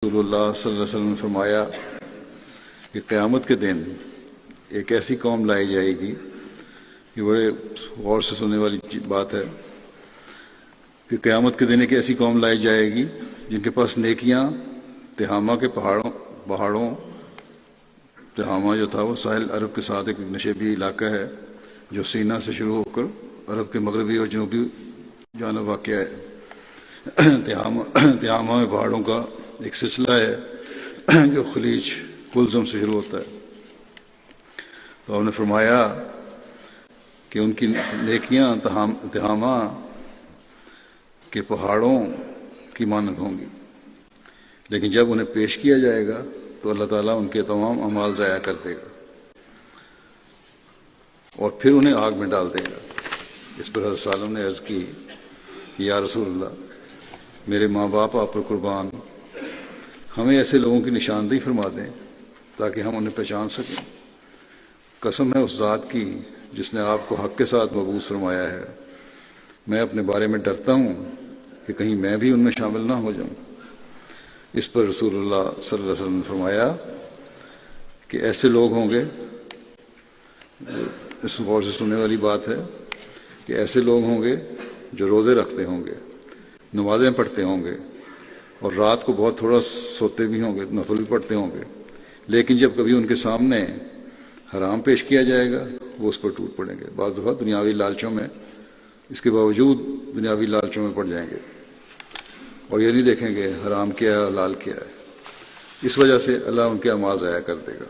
رسول اللہ صلی اللہ علیہ وسلم نے فرمایا کہ قیامت کے دن ایک ایسی قوم لائی جائے گی، یہ بڑے غور سے سننے والی بات ہے کہ قیامت کے دن ایک ایسی قوم لائی جائے گی جن کے پاس نیکیاں تہامہ کے پہاڑوں تہامہ جو تھا وہ ساحل عرب کے ساتھ ایک نشیبی علاقہ ہے جو سینا سے شروع ہو کر عرب کے مغربی اور جنوبی جانب واقع ہے۔ تہامہ میں پہاڑوں کا ایک سلسلہ ہے جو خلیج کلزم سے شروع ہوتا ہے۔ تو ہم نے فرمایا کہ ان کی نیکیاں تہامہ کے پہاڑوں کی مانند ہوں گی، لیکن جب انہیں پیش کیا جائے گا تو اللہ تعالیٰ ان کے تمام اعمال ضائع کر دے گا اور پھر انہیں آگ میں ڈال دے گا۔ اس پر حضرت سالم نے عرض کی کہ یا رسول اللہ، میرے ماں باپ آپ پر قربان، ہمیں ایسے لوگوں کی نشاندہی فرما دیں تاکہ ہم انہیں پہچان سکیں۔ قسم ہے اس ذات کی جس نے آپ کو حق کے ساتھ مبعوث فرمایا ہے، میں اپنے بارے میں ڈرتا ہوں کہ کہیں میں بھی ان میں شامل نہ ہو جاؤں۔ اس پر رسول اللہ صلی اللہ علیہ وسلم نے فرمایا کہ ایسے لوگ ہوں گے، اس غور سے سننے والی بات ہے کہ ایسے لوگ ہوں گے جو روزے رکھتے ہوں گے، نمازیں پڑھتے ہوں گے اور رات کو بہت تھوڑا سوتے بھی ہوں گے، نفل بھی پڑھتے ہوں گے، لیکن جب کبھی ان کے سامنے حرام پیش کیا جائے گا وہ اس پر ٹوٹ پڑیں گے۔ بعض دفعہ دنیاوی لالچوں میں، اس کے باوجود دنیاوی لالچوں میں پڑ جائیں گے اور یہ نہیں دیکھیں گے حرام کیا ہے حلال کیا ہے، اس وجہ سے اللہ ان کے اعمال ضائع کر دے گا۔